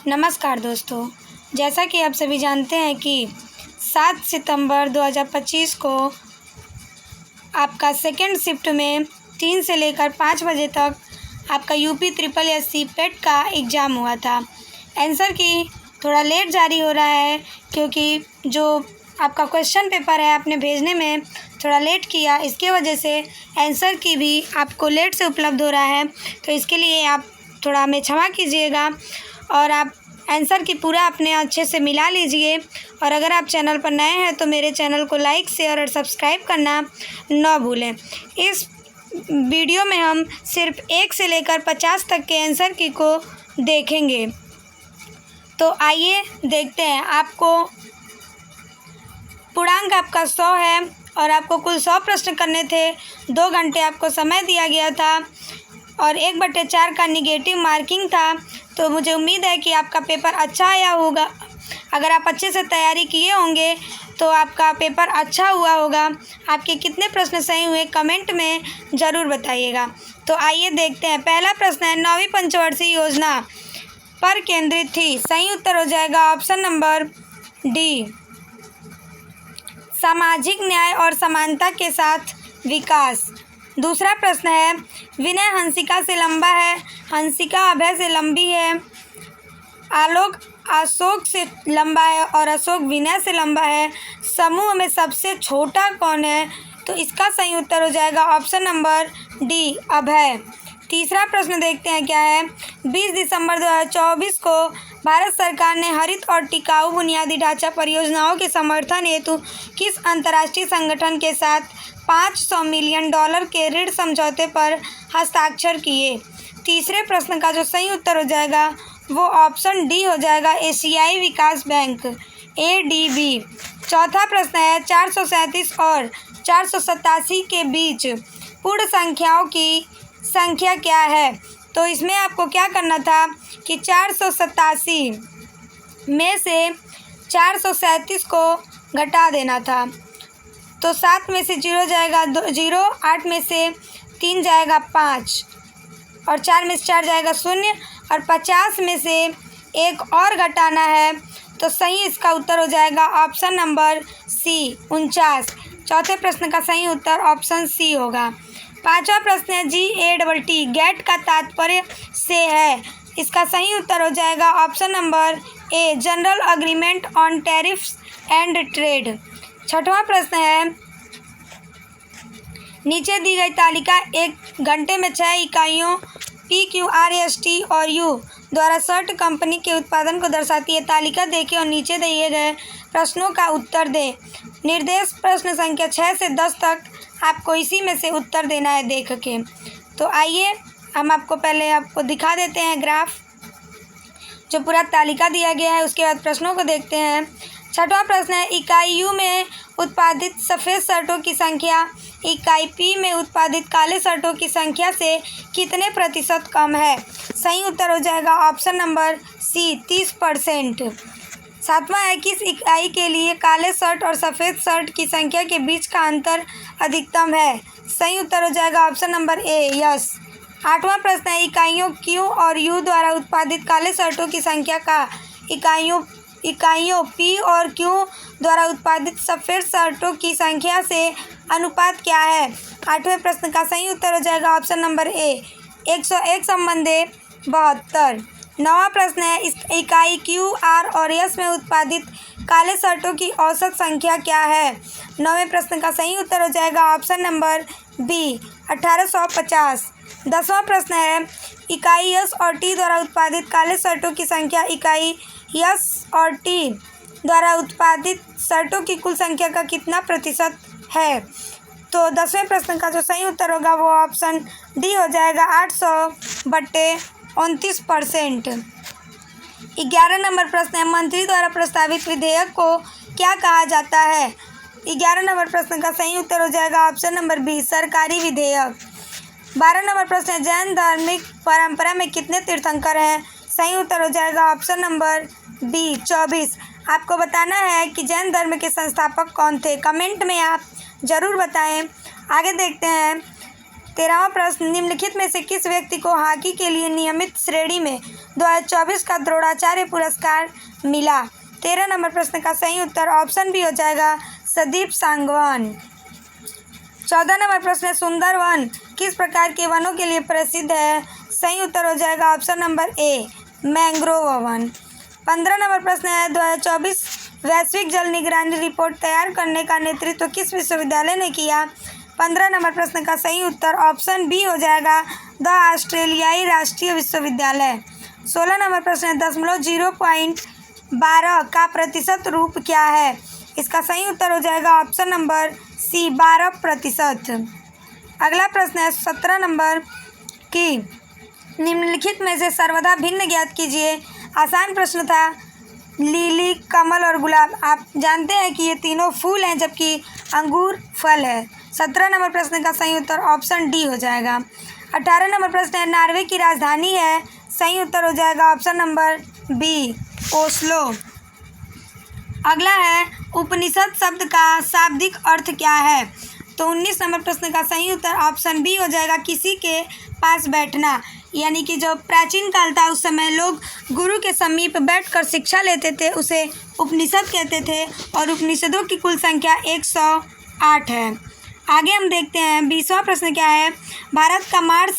नमस्कार दोस्तों, जैसा कि आप सभी जानते हैं कि 7 सितंबर 2025 को आपका सेकेंड शिफ्ट में 3 से लेकर 5 बजे तक आपका यूपी ट्रिपल एससी पेट का एग्ज़ाम हुआ था। आंसर की थोड़ा लेट जारी हो रहा है क्योंकि जो आपका क्वेश्चन पेपर है आपने भेजने में थोड़ा लेट किया, इसके वजह से आंसर की भी आपको लेट से उपलब्ध हो रहा है। तो इसके लिए आप थोड़ा हमें क्षमा कीजिएगा और आप आंसर की पूरा अपने अच्छे से मिला लीजिए। और अगर आप चैनल पर नए हैं तो मेरे चैनल को लाइक, शेयर और सब्सक्राइब करना न भूलें। इस वीडियो में हम सिर्फ 1 से लेकर 50 तक के आंसर की को देखेंगे। तो आइए देखते हैं। आपको पूर्णांक आपका 100 है और आपको कुल 100 प्रश्न करने थे। 2 घंटे आपको समय दिया गया था और 1/4 का निगेटिव मार्किंग था। तो मुझे उम्मीद है कि आपका पेपर अच्छा आया होगा। अगर आप अच्छे से तैयारी किए होंगे तो आपका पेपर अच्छा हुआ होगा। आपके कितने प्रश्न सही हुए कमेंट में ज़रूर बताइएगा। तो आइए देखते हैं। पहला प्रश्न है, 9वीं पंचवर्षीय योजना पर केंद्रित थी। सही उत्तर हो जाएगा ऑप्शन नंबर डी, सामाजिक न्याय और समानता के साथ विकास। दूसरा प्रश्न है, विनय हंसिका से लंबा है, हंसिका अभय से लंबी है, आलोक अशोक से लंबा है और अशोक विनय से लंबा है। समूह में सबसे छोटा कौन है? तो इसका सही उत्तर हो जाएगा ऑप्शन नंबर डी, अभय। तीसरा प्रश्न देखते हैं क्या है। 20 दिसंबर 2024 को भारत सरकार ने हरित और टिकाऊ बुनियादी ढांचा परियोजनाओं के समर्थन हेतु किस अंतर्राष्ट्रीय संगठन के साथ $500 मिलियन के ऋण समझौते पर हस्ताक्षर किए? तीसरे प्रश्न का जो सही उत्तर हो जाएगा वो ऑप्शन डी हो जाएगा, एशियाई विकास बैंक, ADB। चौथा प्रश्न है, 437 और 487 के बीच पूर्ण संख्याओं की संख्या क्या है? तो इसमें आपको क्या करना था कि 487 में से 437 को घटा देना था। तो 7 में से 0 जाएगा 0, 8 में से 3 जाएगा 5 और 4 में से 4 जाएगा 0 और 50 में से एक और घटाना है। तो सही इसका उत्तर हो जाएगा ऑप्शन नंबर सी, 49। चौथे प्रश्न का सही उत्तर ऑप्शन सी होगा। पांचवा प्रश्न है, GATT गैट का तात्पर्य से है। इसका सही उत्तर हो जाएगा option number A, general agreement on tariffs and trade. छठवां प्रश्न है, नीचे दी गई तालिका 1 घंटे में 6 इकाइयों PQRST और U द्वारा शर्ट कंपनी के उत्पादन को दर्शाती है। तालिका देखें और नीचे दिए गए प्रश्नों का उत्तर दें। निर्देश प्रश्न संख्या 6 से 10 तक आपको इसी में से उत्तर देना है देख के। तो आइए हम आपको दिखा देते हैं ग्राफ, जो पूरा तालिका दिया गया है। उसके बाद प्रश्नों को देखते हैं। छठवां प्रश्न है, इकाई U में उत्पादित सफ़ेद शर्टों की संख्या इकाई P में उत्पादित काले शर्टों की संख्या से कितने प्रतिशत कम है? सही उत्तर हो जाएगा ऑप्शन नंबर सी, 30%। सातवां है, किस इकाई के लिए काले शर्ट और सफ़ेद शर्ट की संख्या के बीच का अंतर अधिकतम है? सही उत्तर हो जाएगा ऑप्शन नंबर ए, यस। आठवां प्रश्न है, इकाइयों Q और U द्वारा उत्पादित काले शर्टों की संख्या का इकाइयों P और Q द्वारा उत्पादित सफ़ेद शर्टों की संख्या से अनुपात क्या है? आठवें प्रश्न का सही उत्तर हो जाएगा ऑप्शन नंबर ए, 101 संबंधे 72। नौवां प्रश्न है, इस इकाई Q, R और S में उत्पादित काले शर्टों की औसत संख्या क्या है? नौवें प्रश्न का सही उत्तर हो जाएगा ऑप्शन नंबर बी, 1850। 10वां प्रश्न है, इकाई S और T द्वारा उत्पादित काले शर्टों की संख्या इकाई S और T द्वारा उत्पादित शर्टों की कुल संख्या का कितना प्रतिशत है? तो 10वें प्रश्न का जो सही उत्तर होगा वो ऑप्शन डी हो जाएगा, 800/29%। 11 नंबर प्रश्न है, मंत्री द्वारा प्रस्तावित विधेयक को क्या कहा जाता है? 11 नंबर प्रश्न का सही उत्तर हो जाएगा ऑप्शन नंबर बी, सरकारी विधेयक। 12 नंबर प्रश्न है, जैन धार्मिक परंपरा में कितने तीर्थंकर हैं? सही उत्तर हो जाएगा ऑप्शन नंबर बी, 24। आपको बताना है कि जैन धर्म के संस्थापक कौन थे। कमेंट में आप ज़रूर बताएं। आगे देखते हैं। 13वां प्रश्न, निम्नलिखित में से किस व्यक्ति को हॉकी के लिए नियमित श्रेणी में 2024 का द्रोणाचार्य पुरस्कार मिला? 13 नंबर प्रश्न का सही उत्तर ऑप्शन बी हो जाएगा संदीप सांगवान। 14 नंबर प्रश्न है, सुंदरवन किस प्रकार के वनों के लिए प्रसिद्ध है? सही उत्तर हो जाएगा option number A mangrove one. 15 number प्रश्न है, 2024 वैश्विक जल निगरानी रिपोर्ट तैयार करने का नेतृत्व किस विश्वविद्यालय ने किया? 15 नंबर प्रश्न का सही उत्तर ऑप्शन बी हो जाएगा द ऑस्ट्रेलियाई राष्ट्रीय विश्वविद्यालय। 16 नंबर प्रश्न है, 0.12 का प्रतिशत रूप क्या है? इसका सही उत्तर हो जाएगा ऑप्शन नंबर सी 12%। अगला प्रश्न है 17 नंबर की निम्नलिखित में से सर्वदा भिन्न ज्ञात कीजिए। आसान प्रश्न था। लिली, कमल और गुलाब, आप जानते हैं कि ये तीनों फूल हैं जबकि अंगूर फल है। 17 नंबर प्रश्न का सही उत्तर ऑप्शन डी हो जाएगा। 18 नंबर प्रश्न है, नॉर्वे की राजधानी है? सही उत्तर हो जाएगा ऑप्शन नंबर बी ओस्लो। अगला है, उपनिषद शब्द का शाब्दिक अर्थ क्या है? तो 19 नंबर प्रश्न का सही उत्तर ऑप्शन बी हो जाएगा किसी के पास बैठना, यानी कि जो प्राचीन काल था उस समय लोग गुरु के समीप बैठकर शिक्षा लेते थे, उसे उपनिषद कहते थे और उपनिषदों की कुल संख्या 108 है। आगे हम देखते हैं 20वां प्रश्न क्या है, भारत का मार्स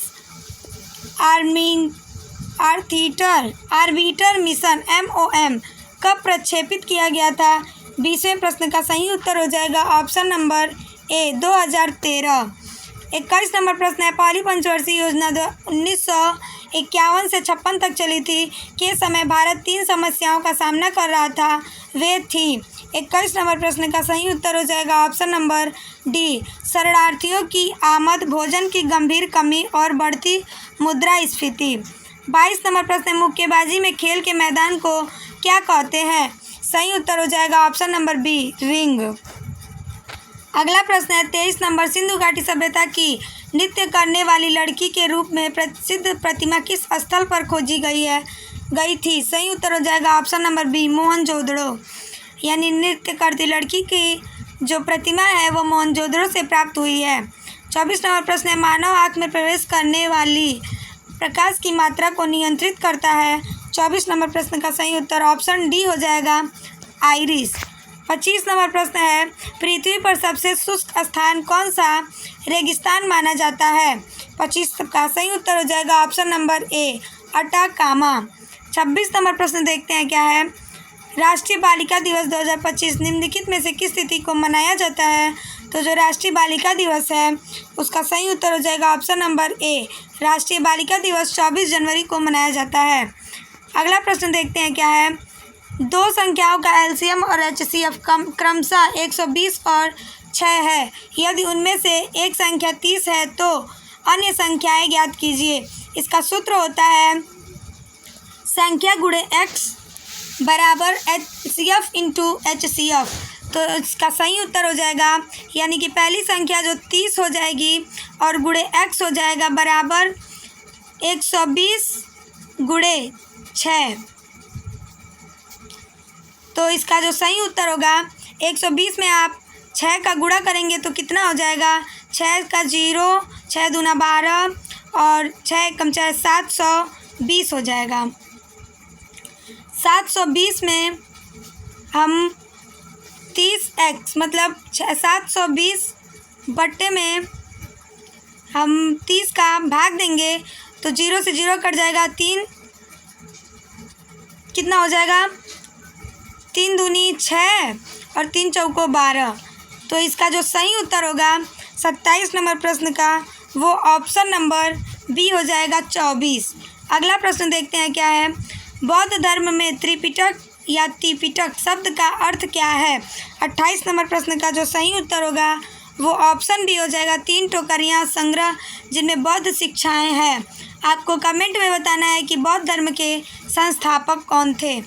आर्बिटर मिशन MOM कब प्रक्षेपित किया गया था? 20वें प्रश्न का सही उत्तर हो जाएगा ऑप्शन नंबर ए 2013। 21 नंबर प्रश्न है, पहली पंचवर्षीय योजना 1951 से 56 तक चली थी के समय भारत 3 समस्याओं का सामना कर रहा था, वे थी। 21 नंबर प्रश्न का सही उत्तर हो जाएगा ऑप्शन नंबर डी शरणार्थियों की आमद, भोजन की गंभीर कमी और बढ़ती मुद्रास्फीति। 22 नंबर प्रश्न, मुक्केबाजी में खेल के मैदान को क्या कहते हैं? सही उत्तर हो जाएगा ऑप्शन नंबर बी रिंग। अगला प्रश्न है 23 नंबर, सिंधु घाटी सभ्यता की नृत्य करने वाली लड़की के रूप में प्रसिद्ध प्रतिमा किस स्थल पर खोजी गई थी? सही उत्तर हो जाएगा ऑप्शन नंबर बी मोहनजोदड़ो। यानी नृत्य करती लड़की की जो प्रतिमा है वो मोहनजोदड़ो से प्राप्त हुई है। 24 नंबर प्रश्न है, मानव आँख में प्रवेश करने वाली प्रकाश की मात्रा को नियंत्रित करता है? 24 नंबर प्रश्न का सही उत्तर ऑप्शन डी हो जाएगा आइरिस। 25 नंबर प्रश्न है, पृथ्वी पर सबसे शुष्क स्थान कौन सा रेगिस्तान माना जाता है? 25 का सही उत्तर हो जाएगा option number A Atacama. 26 number प्रश्न देखते हैं क्या है, राष्ट्रीय बालिका दिवस 2025 निम्नलिखित में से किस तिथि को मनाया जाता है? तो जो राष्ट्रीय बालिका दिवस है उसका सही उत्तर हो जाएगा ऑप्शन नंबर ए राष्ट्रीय बालिका दिवस 24 जनवरी को मनाया जाता है। अगला प्रश्न देखते हैं क्या है, दो संख्याओं का एलसीएम और HCF क्रमशः 120 और 6 है। यदि उनमें से एक संख्या 30 है तो अन्य संख्याएं ज्ञात कीजिए। इसका सूत्र होता है संख्या गुणे x बराबर HCF इंटू HCF। तो इसका सही उत्तर हो जाएगा, यानी कि पहली संख्या जो 30 हो जाएगी और गुणे x हो जाएगा बराबर 120 गुणे 6। तो इसका जो सही उत्तर होगा 120 में आप 6 का गुणा करेंगे तो कितना हो जाएगा, 6 का 0, 6 दूना 12 और 6 कम 6 720 हो जाएगा। 720 में हम 30x मतलब 720 बट्टे में हम 30 का भाग देंगे तो 0 से 0 कट जाएगा, 3 कितना हो जाएगा, 3 दूनी 6 और 3 चौको 12। तो इसका जो सही उत्तर होगा 27 नंबर प्रश्न का वो ऑप्शन नंबर बी हो जाएगा 24। अगला प्रश्न देखते हैं क्या है, बौद्ध धर्म में त्रिपिटक या त्रिपिटक शब्द का अर्थ क्या है? 28 नंबर प्रश्न का जो सही उत्तर होगा वो ऑप्शन बी हो जाएगा 3 टोकरियाँ संग्रह जिनमें बौद्ध शिक्षाएं हैं। आपको कमेंट में बताना है कि बौद्ध धर्म के संस्थापक कौन थे।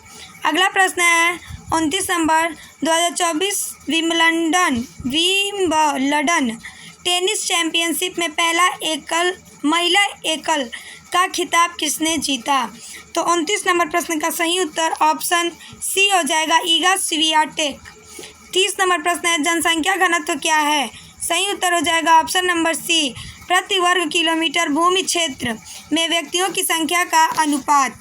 अगला प्रश्न है 29 नंबर, 2024 विंबलडन टेनिस चैंपियनशिप में पहला महिला एकल का खिताब किसने जीता? तो 29 नंबर प्रश्न का सही उत्तर ऑप्शन सी हो जाएगा ईगा स्वियाटेक। 30 नंबर प्रश्न है, जनसंख्या घनत्व क्या है? सही उत्तर हो जाएगा ऑप्शन नंबर सी प्रति वर्ग किलोमीटर भूमि क्षेत्र में व्यक्तियों की संख्या का अनुपात।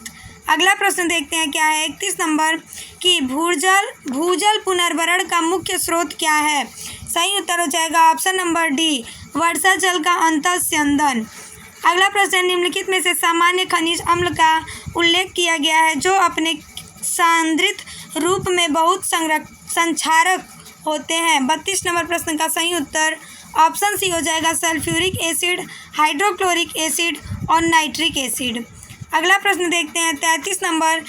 अगला प्रश्न देखते हैं क्या है 31 नंबर कि भूजल पुनर्भरण का मुख्य स्रोत क्या है। सही उत्तर हो जाएगा ऑप्शन नंबर डी, वर्षा जल का अंतःस्यंदन। अगला प्रश्न, निम्नलिखित में से सामान्य खनिज अम्ल का उल्लेख किया गया है जो अपने सांद्रित रूप में बहुत संक्षारक होते हैं। 32 नंबर प्रश्न का सही उत्तर ऑप्शन सी हो जाएगा सल्फ्यूरिक एसिड, हाइड्रोक्लोरिक एसिड और नाइट्रिक एसिड। अगला प्रश्न देखते हैं 33 नंबर,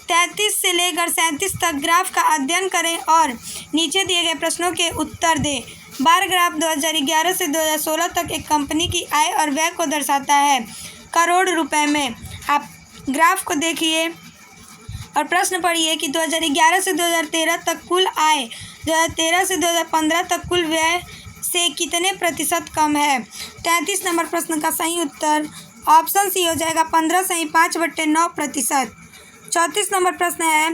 33 से लेकर 37 तक ग्राफ का अध्ययन करें और नीचे दिए गए प्रश्नों के उत्तर दें। बार ग्राफ 2011 से 2016 तक एक कंपनी की आय और व्यय को दर्शाता है करोड़ रुपए में। आप ग्राफ को देखिए और प्रश्न पढ़िए कि 2011 से 2013 तक कुल आय 2013 से 2015 तक कुल व्यय से कितने प्रतिशत कम है। 33 नंबर प्रश्न का सही उत्तर ऑप्शन सी हो जाएगा 15/9%। 34 नंबर प्रश्न है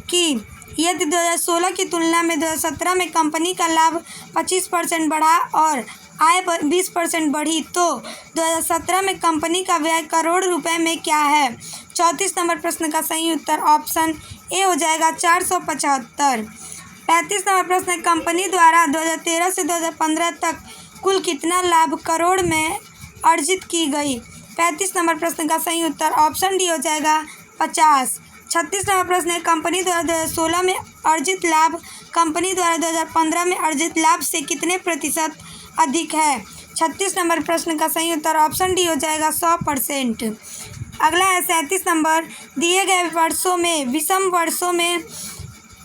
कि यदि 2016 की तुलना में 2017 में कंपनी का लाभ 25% बढ़ा और आय 20% बढ़ी तो 2017 में कंपनी का व्यय करोड़ रुपए में क्या है। 34 नंबर प्रश्न का सही उत्तर ऑप्शन ए हो जाएगा 475। 35 नंबर प्रश्न है कंपनी द्वारा 2013 से 2015 तक कुल कितना लाभ करोड़ में अर्जित की गई। 35 नंबर प्रश्न का सही उत्तर ऑप्शन डी हो जाएगा 50। 36 नंबर प्रश्न है कंपनी द्वारा 2016 में अर्जित लाभ कंपनी द्वारा 2015 में अर्जित लाभ से कितने प्रतिशत अधिक है। 36 नंबर प्रश्न का सही उत्तर ऑप्शन डी हो जाएगा 100%। अगला है 37 नंबर, दिए गए वर्षों में विषम वर्षों में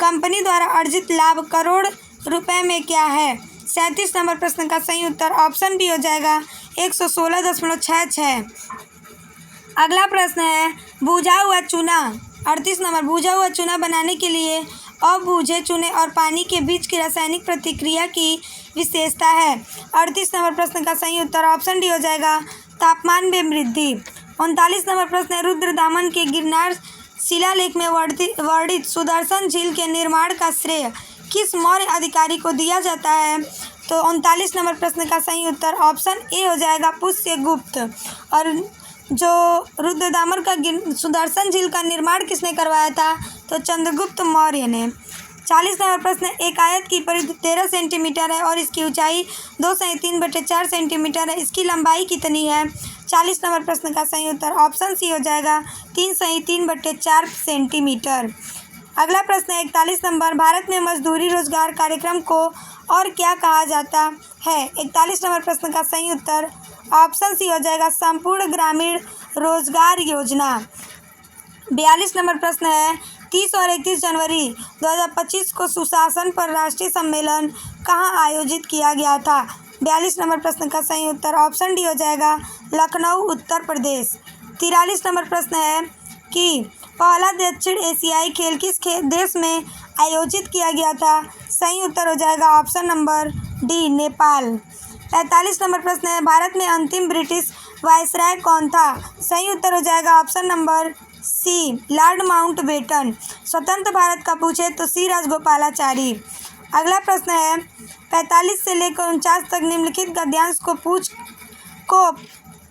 कंपनी द्वारा अर्जित लाभ करोड़ रुपए में क्या है। 37 नंबर प्रश्न का सही उत्तर ऑप्शन बी हो जाएगा 116.66। अगला प्रश्न है भुजा हुआ चूना। 38 नंबर, भुजा हुआ चूना बनाने के लिए अभूजे चूने और पानी के बीच की रासायनिक प्रतिक्रिया की विशेषता है। 38 नंबर प्रश्न का सही उत्तर ऑप्शन डी हो जाएगा तापमान में वृद्धि। 39 नंबर प्रश्न है रुद्रदामन के गिरनार शिलालेख में वर्णित सुदर्शन झील के निर्माण का श्रेय किस मौर्य अधिकारी को दिया जाता है। तो 39 नंबर प्रश्न का सही उत्तर ऑप्शन ए हो जाएगा पुष्यगुप्त। और जो रुद्रदामन का सुदर्शन झील का निर्माण किसने करवाया था, तो चंद्रगुप्त मौर्य ने। 40 नंबर प्रश्न, एक आयत की परिधि 13 सेंटीमीटर है और इसकी ऊंचाई 2/3/4 सेंटीमीटर है, इसकी लंबाई कितनी है। 40 नंबर प्रश्न का सही उत्तर ऑप्शन सी हो जाएगा 3/3/4 सेंटीमीटर। अगला प्रश्न है 41 नंबर, भारत में मजदूरी रोजगार कार्यक्रम को और क्या कहा जाता है। 41 नंबर प्रश्न का सही उत्तर ऑप्शन सी हो जाएगा संपूर्ण ग्रामीण रोजगार योजना। 42 नंबर प्रश्न है 30 और 31 जनवरी 2025 को सुशासन पर राष्ट्रीय सम्मेलन कहाँ आयोजित किया गया था। 42 नंबर प्रश्न का सही उत्तर ऑप्शन डी हो जाएगा लखनऊ उत्तर प्रदेश। 43 नंबर प्रश्न है कि पहला दक्षिण एशियाई खेल किस देश में आयोजित किया गया था। सही उत्तर हो जाएगा option number D Nepal. 45 number प्रश्न है भारत में अंतिम ब्रिटिश वायसराय कौन था। सही उत्तर हो जाएगा option number C Lord Mountbatten. स्वतंत्र भारत का पूछे तो सी राजगोपालाचारी। अगला प्रश्न है 45 से लेकर 49 तक निम्नलिखित गद्यांश को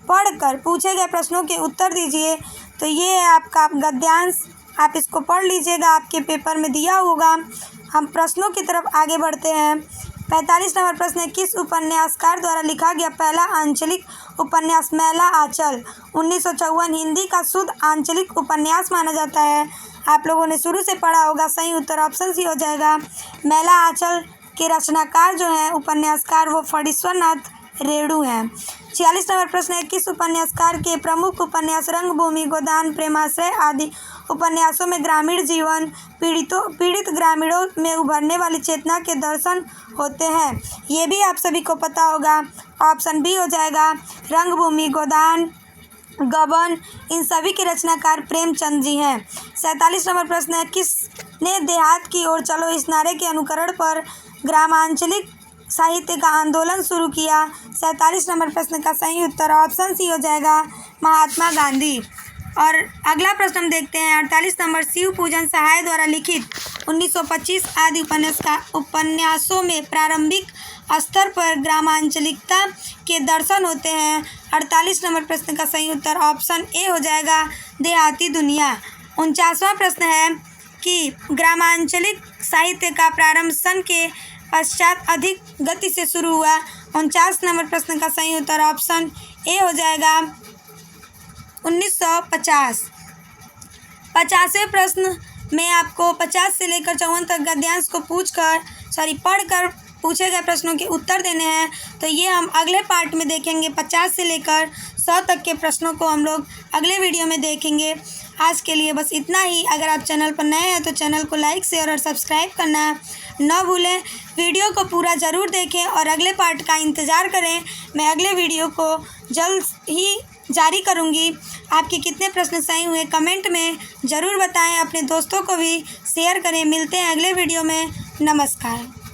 पढ़कर पूछे गए प्रश्नों के उत्तर दीजिए। तो ये है आपका गद्यांश, आप इसको पढ़ लीजिएगा, आपके पेपर में दिया होगा। हम प्रश्नों की तरफ आगे बढ़ते हैं। 45 नंबर प्रश्न है किस उपन्यासकार द्वारा लिखा गया पहला आंचलिक उपन्यास मैला आंचल 1954 हिंदी का शुद्ध आंचलिक उपन्यास माना जाता है। आप लोगों ने शुरू से पढ़ा होगा। सही उत्तर ऑप्शन सी हो जाएगा मैला आंचल के रचनाकार जो हैं उपन्यासकार वो फणीश्वर नाथ रेणु हैं। 46 नंबर प्रश्न है किस उपन्यासकार के प्रमुख उपन्यास रंगभूमि, गोदान, प्रेमाश्रय आदि उपन्यासों में ग्रामीण जीवन, पीड़ित ग्रामीणों में उभरने वाली चेतना के दर्शन होते हैं। ये भी आप सभी को पता होगा। ऑप्शन बी हो जाएगा रंगभूमि, गोदान, गबन, इन सभी के रचनाकार प्रेमचंद जी हैं। 47 नंबर प्रश्न है किसने देहात की ओर चलो इस नारे के अनुकरण पर ग्रामांचलिक साहित्य का आंदोलन शुरू किया। 47 नंबर प्रश्न का सही उत्तर ऑप्शन सी हो जाएगा महात्मा गांधी। और अगला प्रश्न हम देखते हैं 48 नंबर, शिव पूजन सहाय द्वारा लिखित 1925 आदि उपन्यासों में प्रारंभिक स्तर पर ग्रामांचलिकता के दर्शन होते हैं। 48 नंबर प्रश्न का सही उत्तर ऑप्शन ए हो जाएगा, देहाती दुनिया। 49वां प्रश्न है कि ग्रामांचलिक साहित्य का प्रारंभ सन के पश्चात अधिक गति से शुरू हुआ। 49 नंबर प्रश्न का सही उत्तर ऑप्शन ए हो जाएगा, 1950। 50वें प्रश्न में आपको 50 से लेकर 54 तक गद्यांश को पढ़कर पूछे गए प्रश्नों के उत्तर देने हैं। तो ये हम अगले पार्ट में देखेंगे। 50 से लेकर 100 तक के प्रश्नों को हम लोग अगले वीडियो में देखेंगे। आज के लिए बस इतना ही। अगर आप चैनल पर नए हैं तो चैनल को लाइक, शेयर और सब्सक्राइब करना न भूलें। वीडियो को पूरा ज़रूर देखें और अगले पार्ट का इंतज़ार करें। मैं अगले वीडियो को जल्द ही जारी करूंगी। आपके कितने प्रश्न सही हुए कमेंट में ज़रूर बताएं। अपने दोस्तों को भी शेयर करें। मिलते हैं अगले वीडियो में। नमस्कार।